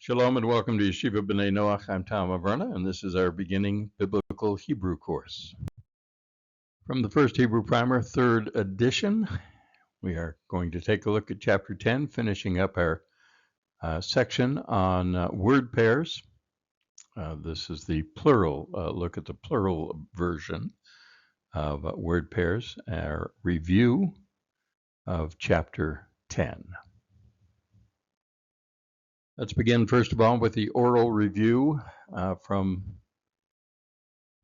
Shalom and welcome to Yeshiva B'nai Noach. I'm Tom Averna, and this is our beginning biblical Hebrew course. From the First Hebrew Primer, 3rd edition, we are going to take a look at chapter 10, finishing up our section on word pairs. This is the plural, look at the plural version of word pairs, our review of chapter 10. Let's begin, first of all, with the oral review from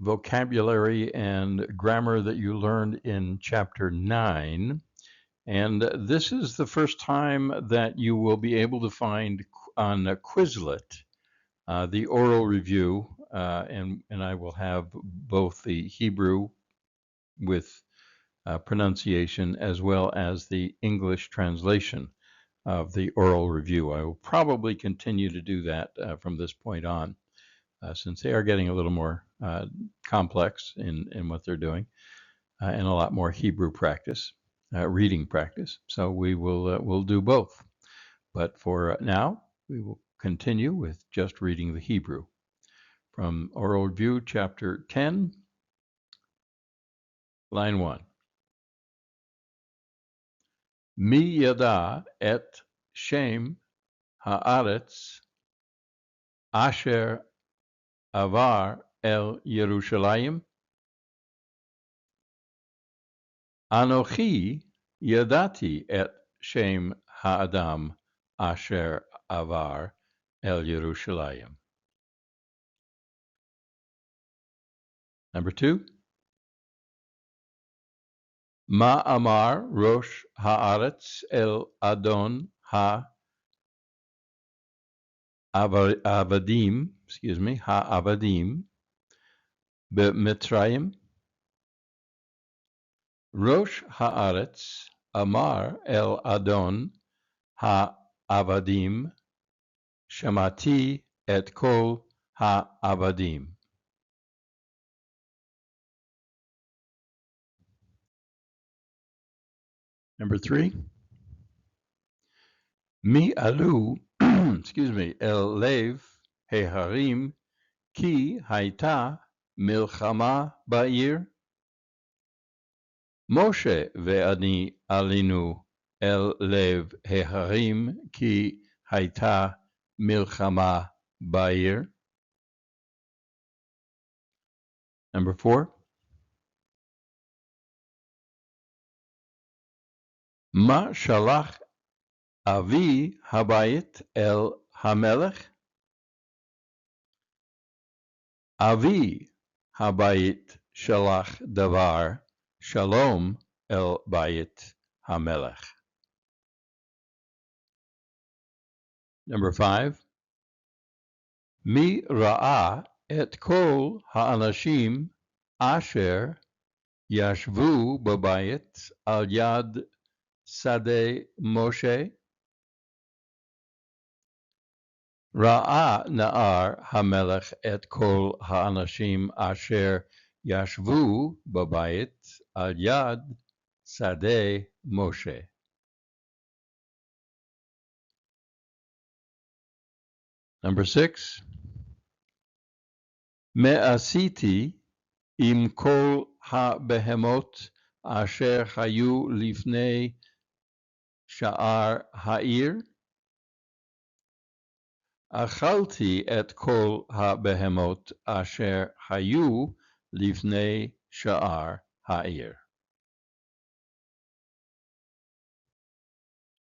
vocabulary and grammar that you learned in chapter 9. And this is the first time that you will be able to find on Quizlet the oral review, and I will have both the Hebrew with pronunciation as well as the English translation of the oral review. I will probably continue to do that from this point on, since they are getting a little more complex in what they're doing, and a lot more Hebrew practice, reading practice. So we'll do both. But for now, we will continue with just reading the Hebrew. From Oral Review, chapter 10, line 1. Mi yada et shem haaretz asher avar el Yerushalayim. Anochi yadati et shem haadam asher avar el Yerushalayim. Number 2. Ma amar rosh haaretz el adon ha'avadim b'Mitzrayim. Rosh haaretz amar el adon ha'avadim shamati et kol ha'avadim. Number 3. Mi alu, el lev heharim ki haita milchama ba'ir. Moshe ve'ani alinu el lev heharim ki haita milchama ba'ir. Number 4. Ma shalach avi habayit el hamelech. Avi habayit shalach davar shalom el bayit hamelech. Number 5. Mi ra'a et kol ha'anashim asher yashvu babayit al yad Sadeh Moshe. Ra'a na'ar hamelech et kol ha'anashim asher yashvu babayit al yad Sadeh Moshe. Number 6. Me'asiti im kol ha'behemot asher hayu lifnei Sha'ar ha'ir. Achalti et kol ha'behemot asher hayu lifnei sha'ar ha'ir.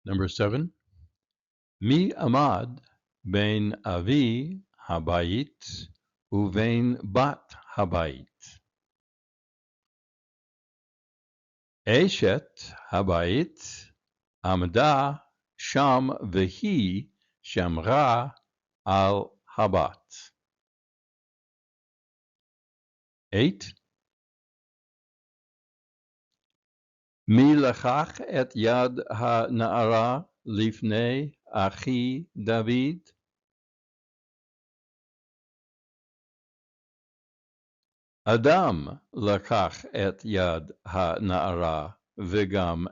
Number 7. Mi amad bein avi habayit uvein bat habayit. Eshet habayit Amda sham vehi shamra al habat. 8. Mi lachach et yad ha-na'ara lifnei achi David. Adam lakach et yad ha-na'ara vegam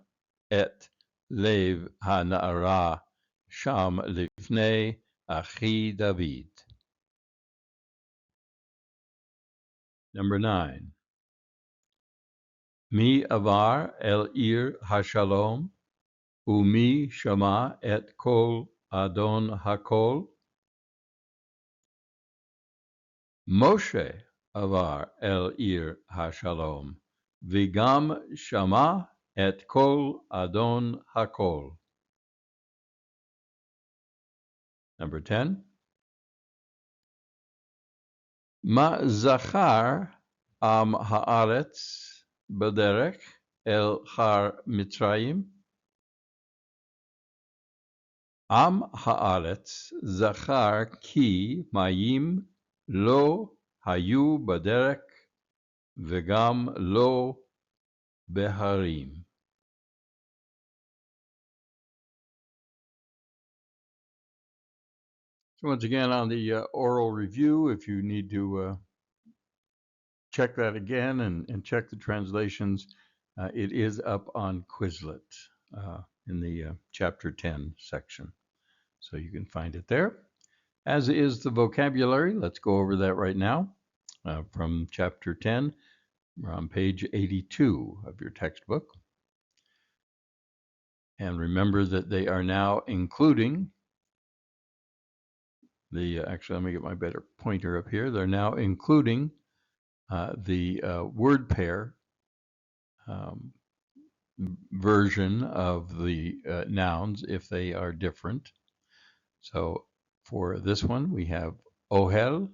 et lev ha-na'ara sham lifnei Achi David. Number 9. Mi avar el ir hashalom, umi shama et kol adon hakol. Moshe avar el ir hashalom, vigam shama et kol adon hakol. Number 10. Ma zachar am haaretz b'derech el har Mitzrayim. Am haaretz zachar ki mayim lo hayu b'derech v'gam lo beharim. So once again, on the oral review, if you need to check that again and check the translations, it is up on Quizlet in the Chapter 10 section. So you can find it there. As is the vocabulary, let's go over that right now from Chapter 10. We're on page 82 of your textbook. And remember that they are now including actually, let me get my better pointer up here. They're now including the word pair version of the nouns if they are different. So for this one, we have ohel,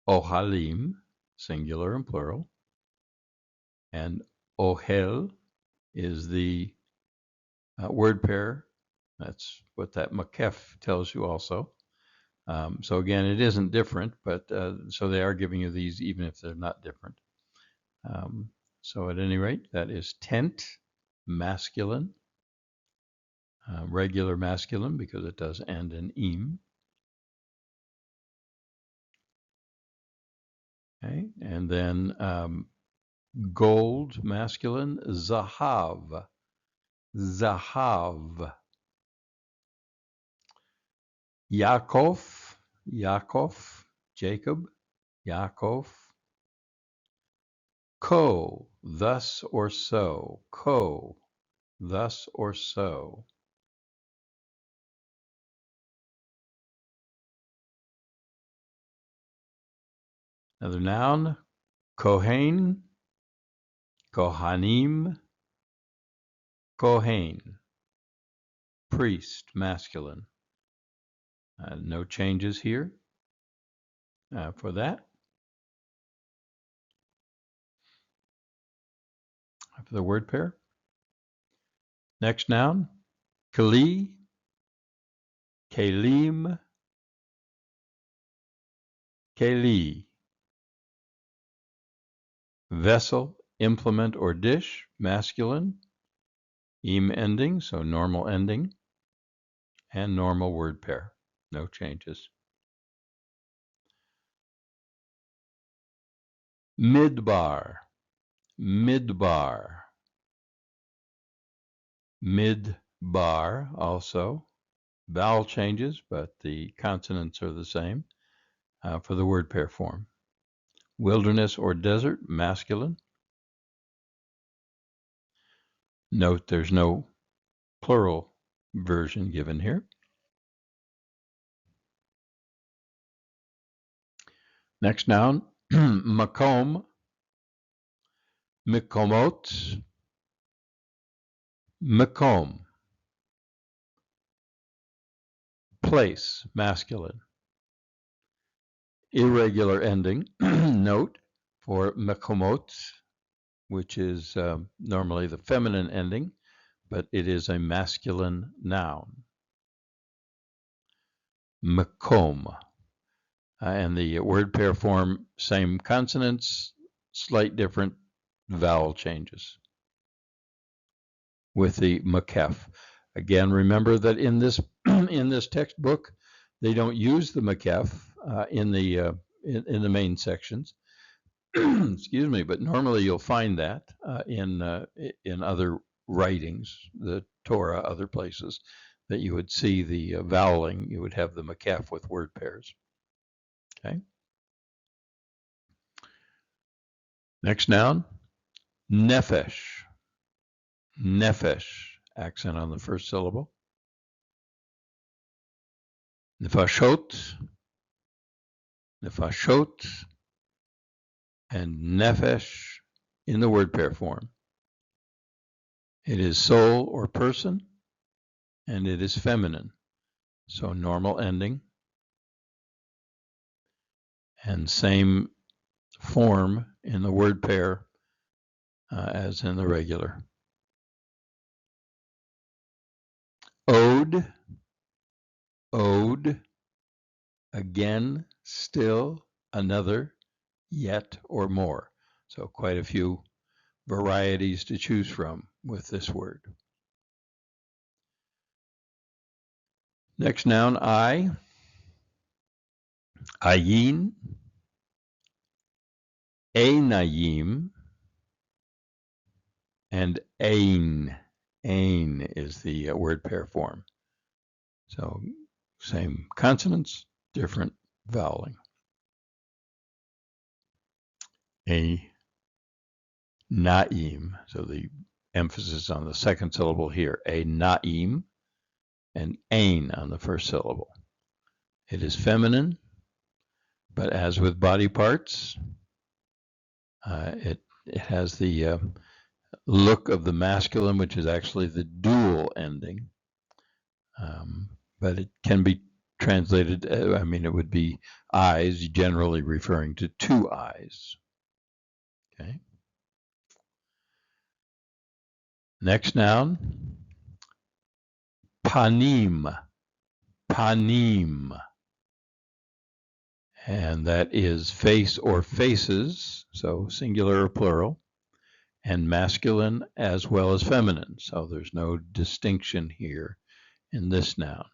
ohalim, singular and plural, and ohel is the word pair. That's what that makef tells you also. So again, it isn't different, but so they are giving you these even if they're not different. So at any rate, that is tent, masculine, regular masculine because it does end in im. Okay, and then gold, masculine, zahav, zahav. Yaakov, Yaakov, Jacob, Yaakov. Ko, thus or so, ko, thus or so. Another noun, kohen, kohanim, kohen, priest, masculine. No changes here for that. For the word pair. Next noun, kali, kalim, kali. Vessel, implement or dish, masculine. Im ending, so normal ending. And normal word pair. No changes. Midbar, midbar. Midbar also. Vowel changes, but the consonants are the same for the word pair form. Wilderness or desert, masculine. Note there's no plural version given here. Next noun, makom, mikomot, makom. Place, masculine. Irregular ending. Note for makomot, which is normally the feminine ending, but it is a masculine noun. Makom. And the word pair form, same consonants, slight different vowel changes with the makef. Again, remember that in this in this textbook, they don't use the makef in the main sections. Excuse me, but normally you'll find that in other writings, the Torah, other places. that you would see the voweling, you would have the makef with word pairs. Okay. Next noun, nefesh. Nefesh, accent on the first syllable. Nefashot, nefashot, and nefesh in the word pair form. It is soul or person, and it is feminine. So normal ending, and same form in the word pair as in the regular. Ode, ode, again, still, another, yet, or more. So quite a few varieties to choose from with this word. Next noun, ayin, einayim, and ein. Ein is the word pair form. So same consonants, different voweling. A naim, so the emphasis on the second syllable here, a naim, and ein on the first syllable. It is feminine, but as with body parts, it has the look of the masculine, which is actually the dual ending. But it can be translated, it would be eyes, generally referring to two eyes. Okay. Next noun, panim, panim. And that is face or faces, so singular or plural, and masculine as well as feminine. So there's no distinction here in this noun.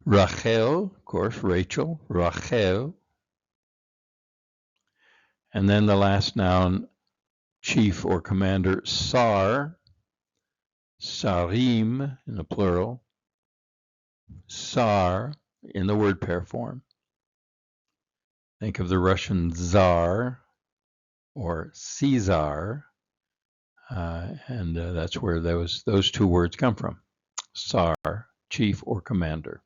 Rachel, of course, Rachel, Rachel. And then the last noun, chief or commander, Sar, Sarim in the plural, Sar in the word pair form. Think of the Russian Tsar or Caesar, and that's where those two words come from. Sar, chief or commander.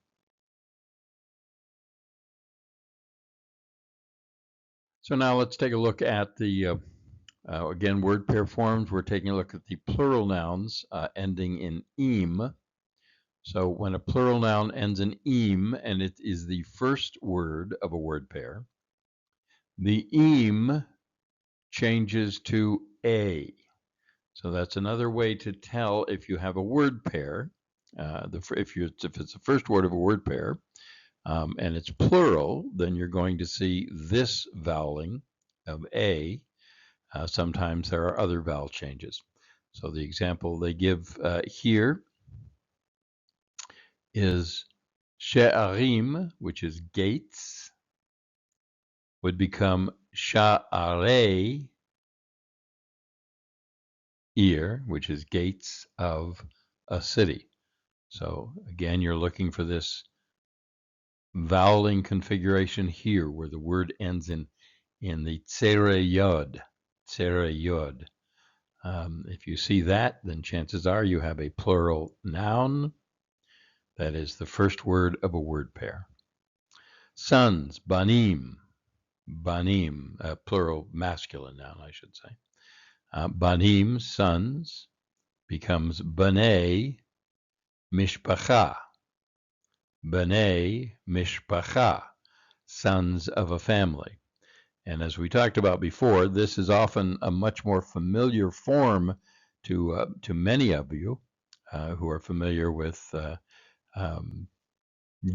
So now let's take a look at the, again, word pair forms. We're taking a look at the plural nouns ending in im. So when a plural noun ends in im and it is the first word of a word pair, the im changes to a. So that's another way to tell if you have a word pair. If it's the first word of a word pair, and it's plural, then you're going to see this voweling of a. Sometimes there are other vowel changes. So the example they give here is she'arim, which is gates, would become sha'arei, ear, which is gates of a city. So again, you're looking for this voweling configuration here where the word ends in the tsere yod. Tsere yod. If you see that, then chances are you have a plural noun. That is the first word of a word pair. Sons, banim. Banim, plural masculine noun, I should say. Banim, sons, becomes banei mishpacha. Banei mishpacha, sons of a family. And as we talked about before, this is often a much more familiar form to many of you who are familiar with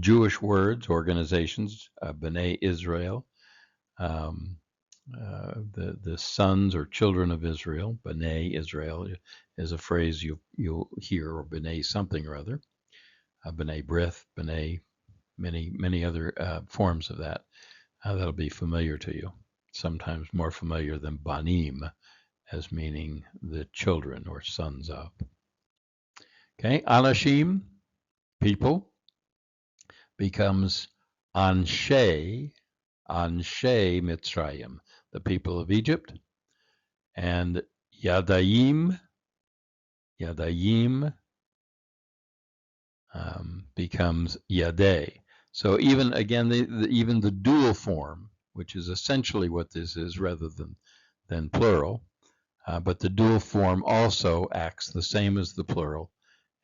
Jewish words, organizations, B'nai Israel, the sons or children of Israel. B'nai Israel is a phrase you'll hear, or B'nai something or other. B'nai Brith, B'nai, many other forms of that. That'll be familiar to you, sometimes more familiar than banim as meaning the children or sons of. Okay, Anashim, people, becomes Anshe Mitzrayim, the people of Egypt, and Yadayim becomes Yadeh. So even again, even the dual form, which is essentially what this is rather than plural, but the dual form also acts the same as the plural,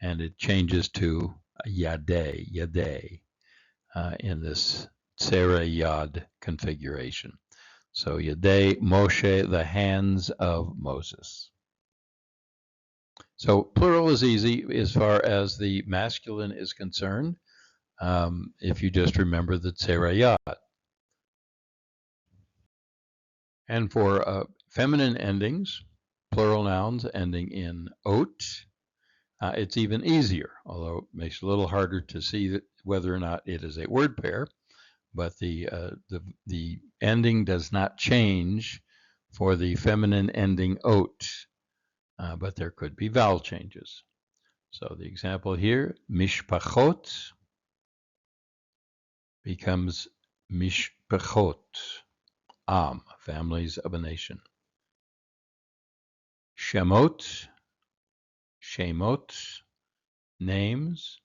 and it changes to Yadeh, in this Tzera Yad configuration. So Yadei Moshe, the hands of Moses. So plural is easy as far as the masculine is concerned, if you just remember the Tzera Yad. And for feminine endings, plural nouns ending in ot, it's even easier, although it makes it a little harder to see whether or not it is a word pair. But the ending does not change for the feminine ending ot, but there could be vowel changes. So the example here, mishpachot becomes mishpachot, families of a nation. Shemot, names,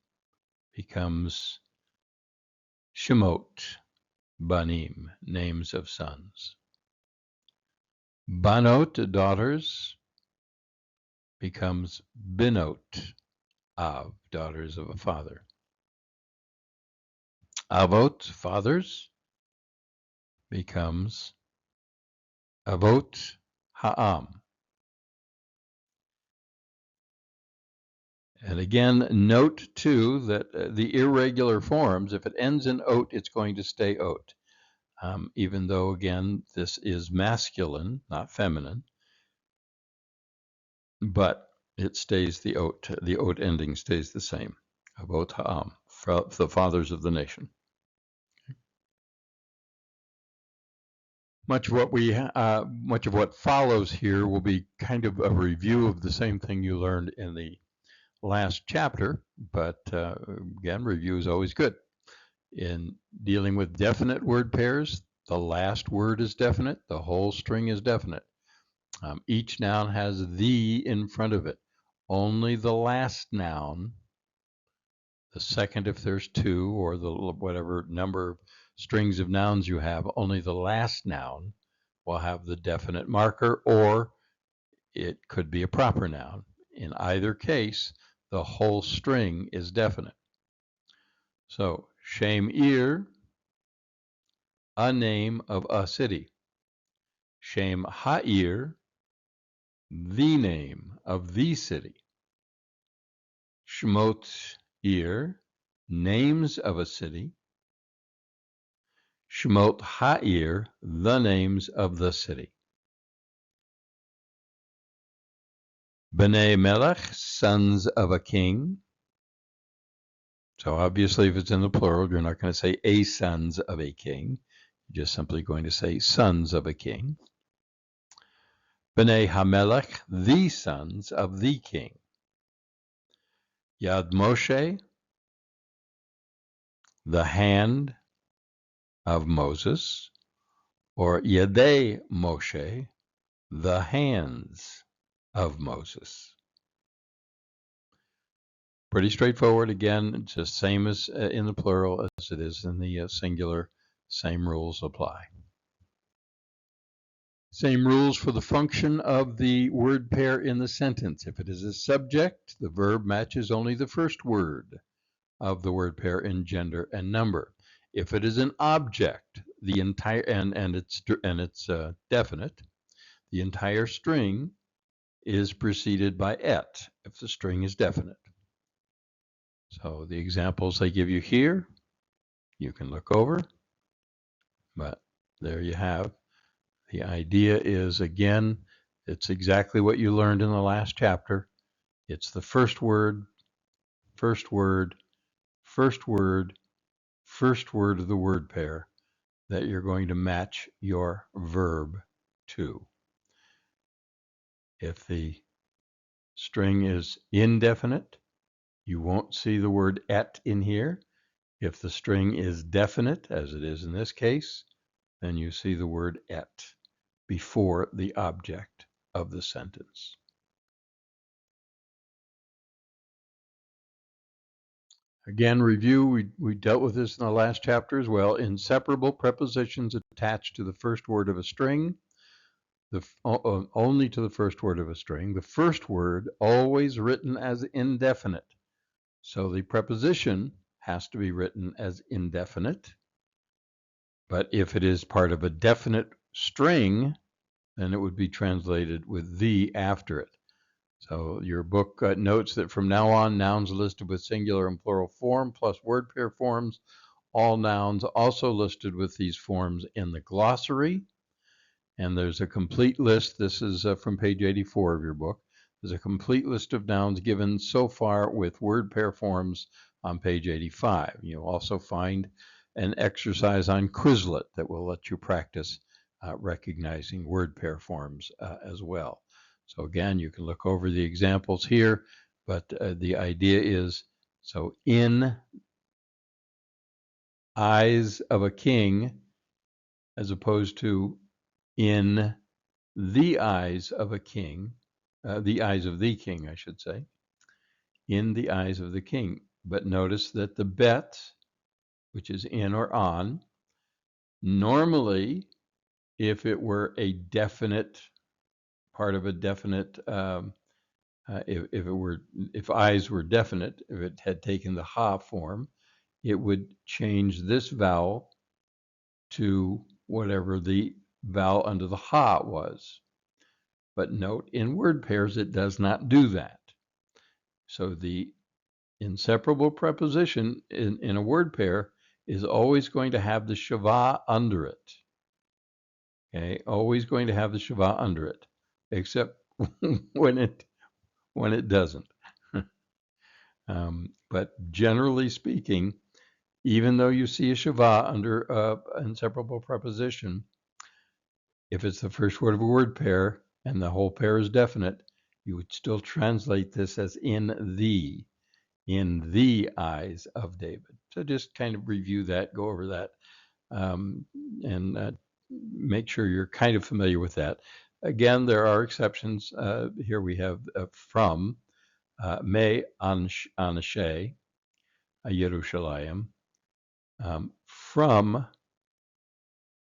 becomes shemot, banim, names of sons. Banot, daughters, becomes binot, av, daughters of a father. Avot, fathers, becomes avot ha'am. And again, note too that the irregular forms, if it ends in ot, it's going to stay ot. Even though, again, this is masculine, not feminine, but it stays the ot ending stays the same. Avot ha'am, the fathers of the nation. Much of what follows here will be kind of a review of the same thing you learned in the last chapter, but again, review is always good. In dealing with definite word pairs, the last word is definite, the whole string is definite. Each noun has the in front of it. Only the last noun, the second if there's two, or the whatever number of strings of nouns you have, only the last noun will have the definite marker, or it could be a proper noun. In either case, the whole string is definite. So, Shem Ir, a name of a city. Shem Ha'ir, the name of the city. Shmot Ir, names of a city. Shmot Ha'ir, the names of the city. B'nai Melech, sons of a king. So obviously if it's in the plural, you're not going to say a sons of a king. You're just simply going to say sons of a king. B'nai HaMelech, the sons of the king. Yad Moshe, the hand of Moses, or Yadei Moshe, the hands of Moses. Pretty straightforward. Again, just same as in the plural as it is in the singular. Same rules apply. Same rules for the function of the word pair in the sentence. If it is a subject, the verb matches only the first word of the word pair in gender and number. If it is an object, the entire and it's definite, the entire string is preceded by et if the string is definite. So the examples they give you here, you can look over, but there you have. The idea is, again, it's exactly what you learned in the last chapter. It's the first word, first word, first word, first word of the word pair that you're going to match your verb to. If the string is indefinite, You won't see the word et in here. If the string is definite, as it is in this case, then you see the word et before the object of the sentence. Again, review, we dealt with this in the last chapter as well. Inseparable prepositions attached to the first word of a string, only to the first word of a string. The first word always written as indefinite. So the preposition has to be written as indefinite. But if it is part of a definite string, then it would be translated with the after it. So your book notes that from now on, nouns listed with singular and plural form plus word pair forms, all nouns also listed with these forms in the glossary. And there's a complete list. This is from page 84 of your book. There's a complete list of nouns given so far with word pair forms on page 85. You'll also find an exercise on Quizlet that will let you practice recognizing word pair forms as well. So again, you can look over the examples here, but the idea is, so in eyes of a king, as opposed to in the eyes of a king, the eyes of the king, I should say, in the eyes of the king. But notice that the bet, which is in or on, normally, if it were a definite part of a definite, if eyes were definite, if it had taken the ha form, it would change this vowel to whatever the vowel under the ha was. But note, in word pairs, it does not do that. So the inseparable preposition in a word pair is always going to have the shava under it. Okay, always going to have the shava under it, except when it doesn't. But generally speaking, even though you see a shava under an inseparable preposition, if it's the first word of a word pair and the whole pair is definite, you would still translate this as in the eyes of David. So just kind of review that, go over that, and make sure you're kind of familiar with that. Again, there are exceptions. Here we have from me anashei Yerushalayim, from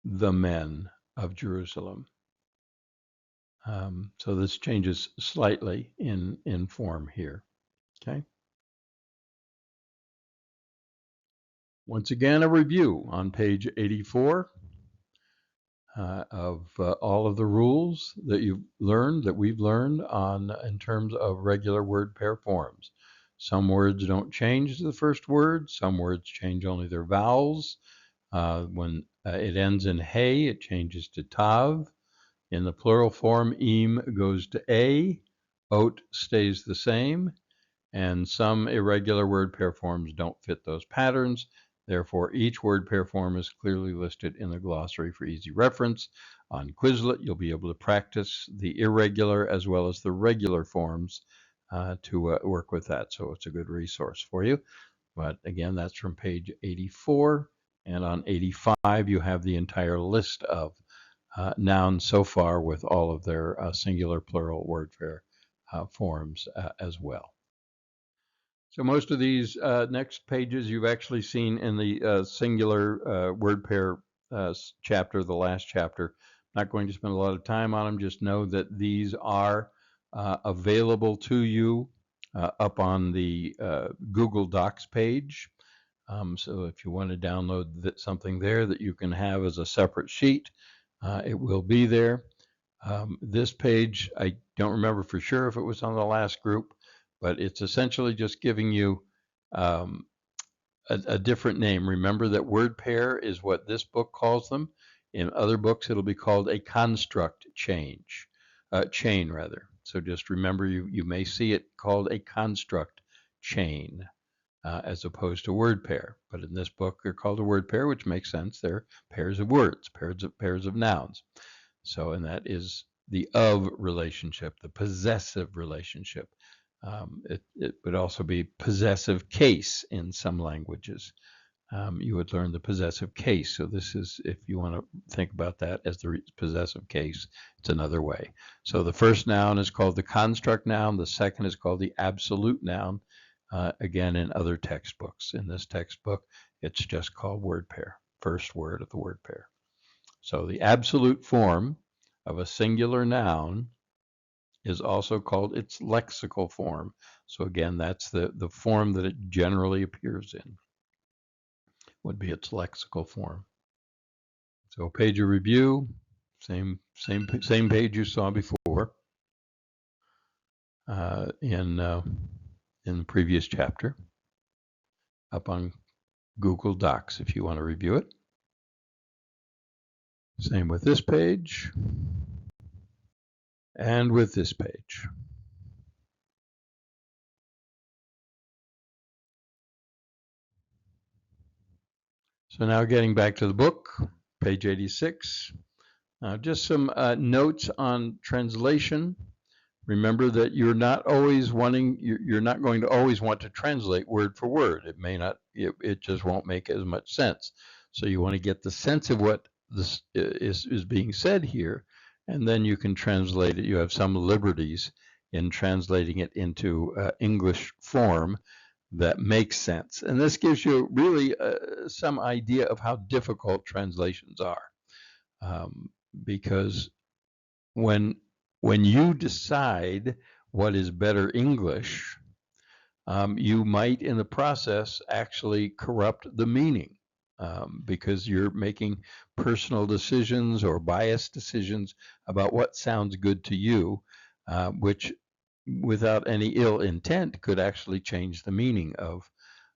the men of Jerusalem. So this changes slightly in form here. Okay. Once again, a review on page 84 of all of the rules that you've learned, that we've learned on in terms of regular word pair forms. Some words don't change the first word. Some words change only their vowels. When it ends in hey, it changes to tav. In the plural form, im goes to a, ot stays the same, and some irregular word pair forms don't fit those patterns. Therefore, each word pair form is clearly listed in the glossary for easy reference. On Quizlet, you'll be able to practice the irregular as well as the regular forms to work with that. So it's a good resource for you. But again, that's from page 84. And on 85, you have the entire list of nouns so far with all of their singular, plural word pair forms as well. So most of these next pages you've actually seen in the singular word pair chapter, the last chapter. I'm not going to spend a lot of time on them. Just know that these are available to you up on the Google Docs page. So if you want to download something there that you can have as a separate sheet, it will be there. This page, I don't remember for sure if it was on the last group, but it's essentially just giving you a different name. Remember that word pair is what this book calls them. In other books, it'll be called a construct chain rather. So just remember, you may see it called a construct chain as opposed to word pair. But in this book, they're called a word pair, which makes sense. They're pairs of words, pairs of nouns. So, and that is the of relationship, the possessive relationship. It would also be possessive case in some languages. You would learn the possessive case. So this is, if you want to think about that as the possessive case, it's another way. So the first noun is called the construct noun. The second is called the absolute noun. Again, in other textbooks. In this textbook, it's just called word pair, first word of the word pair. So the absolute form of a singular noun is also called its lexical form. So again, that's the form that it generally appears in, would be its lexical form. So page of review, same page you saw before in the previous chapter, up on Google Docs if you want to review it. Same with this page and with this page. So now getting back to the book, page 86. Just some notes on translation. Remember that you're not always you're not going to always want to translate word for word. It may not, it just won't make as much sense. So you want to get the sense of what this is being said here, and then you can translate it. You have some liberties in translating it into English form that makes sense. And this gives you really some idea of how difficult translations are. Because when you decide what is better English, you might in the process actually corrupt the meaning, because you're making personal decisions or biased decisions about what sounds good to you, which without any ill intent could actually change the meaning of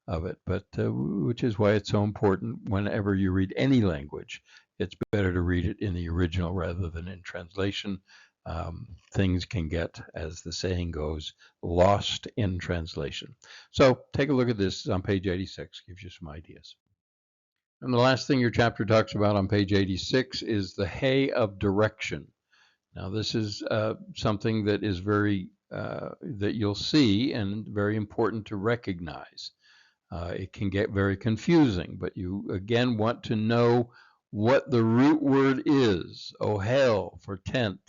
it. But which is why it's so important whenever you read any language, it's better to read it in the original rather than in translation. Things can get, as the saying goes, lost in translation. So take a look at this on page 86, gives you some ideas. And the last thing your chapter talks about on page 86 is the hay of direction. Now this is something that is very, that you'll see and very important to recognize. It can get very confusing, but you again want to know what the root word is. Ohel for tent,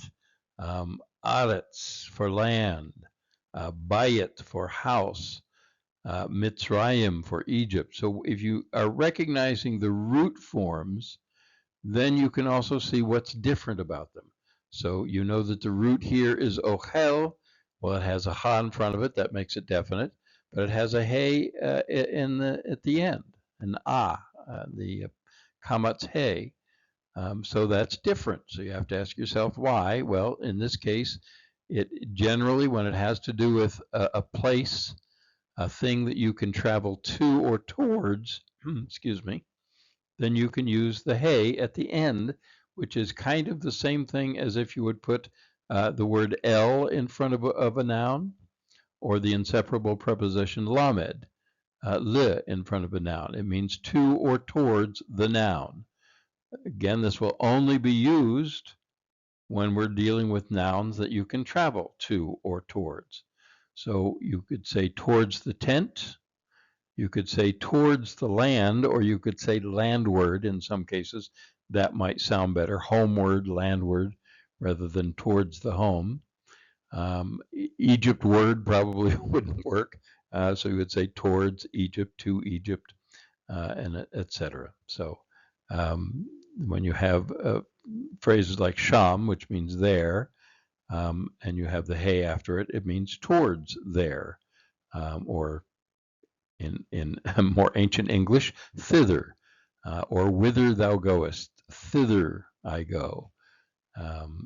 aretz for land, bayit for house, Mitzrayim for Egypt. So if you are recognizing the root forms, then you can also see what's different about them. So you know that the root here is ohel. Well, it has a ha in front of it. That makes it definite. But it has a hey at the end, an the kamatz hey. So that's different. So you have to ask yourself why. Well, in this case, it generally, when it has to do with a place, a thing that you can travel to or towards, excuse me, then you can use the hey at the end, which is kind of the same thing as if you would put the word el in front of a noun, or the inseparable preposition lamed, le, in front of a noun. It means to or towards the noun. Again, this will only be used when we're dealing with nouns that you can travel to or towards. So you could say towards the tent, you could say towards the land, or you could say landward in some cases. That might sound better, homeward, landward, rather than towards the home. Egypt word probably wouldn't work, so you would say towards Egypt, to Egypt, and etc. So when you have phrases like sham, which means there, and you have the hey after it, it means towards there, or in more ancient English, thither, or whither thou goest, thither I go,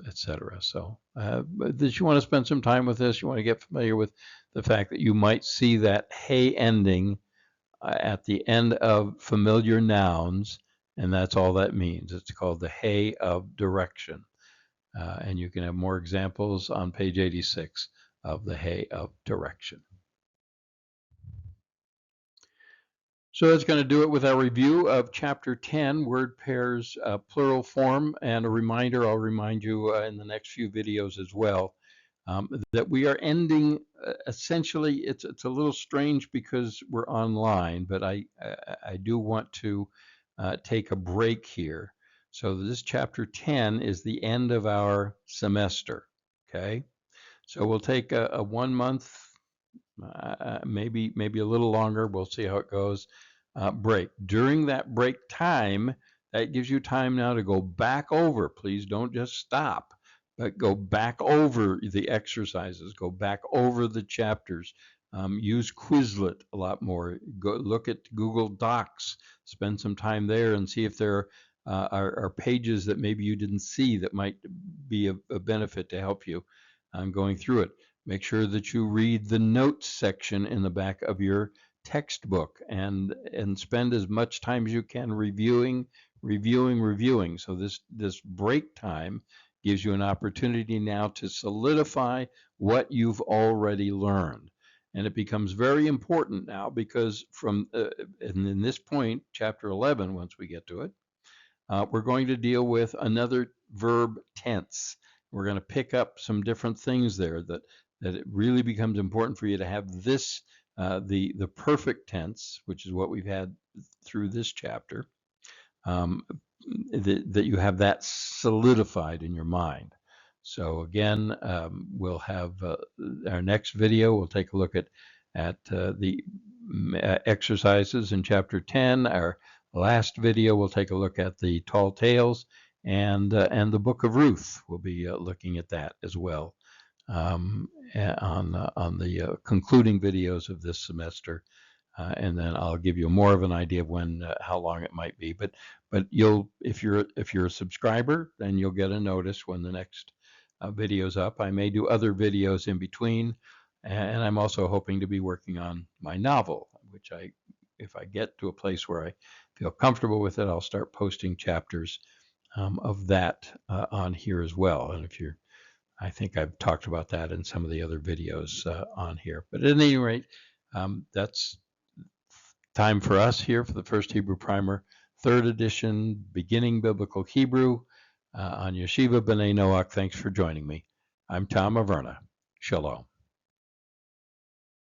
etc. So you want to spend some time with this. You want to get familiar with the fact that you might see that hey ending at the end of familiar nouns, and that's all that means. It's called the hey of direction. And you can have more examples on page 86 of the hey of direction. So that's going to do it with our review of Chapter 10, Word Pairs, Plural Form. And a reminder, I'll remind you in the next few videos as well, that we are ending. Essentially, it's a little strange because we're online, but I do want to take a break here. So this chapter 10 is the end of our semester. Okay, so we'll take a 1 month, maybe a little longer. We'll see how it goes. Break. During that break time, that gives you time now to go back over. Please don't just stop, but go back over the exercises. Go back over the chapters. Use Quizlet a lot more. Go look at Google Docs. Spend some time there and see if there are pages that maybe you didn't see that might be a benefit to help you going through it. Make sure that you read the notes section in the back of your textbook and spend as much time as you can reviewing. So this break time gives you an opportunity now to solidify what you've already learned. And it becomes very important now because from and in this point, chapter 11, once we get to it, we're going to deal with another verb tense. We're going to pick up some different things there that it really becomes important for you to have this, the perfect tense, which is what we've had through this chapter, that you have that solidified in your mind. So again, we'll have our next video. We'll take a look at the exercises in chapter 10. Our last video, we'll take a look at the tall tales and the book of Ruth. We'll be looking at that as well on the concluding videos of this semester. And then I'll give you more of an idea of when, how long it might be. But you'll, if you're a subscriber, then you'll get a notice when the next video's up. I may do other videos in between, and I'm also hoping to be working on my novel, which if I get to a place where I feel comfortable with it, I'll start posting chapters of that on here as well. And I think I've talked about that in some of the other videos on here. But at any rate, that's time for us here for the First Hebrew Primer, 3rd edition, Beginning Biblical Hebrew on Yeshiva B'nai Noach. Thanks for joining me. I'm Tom Averna. Shalom.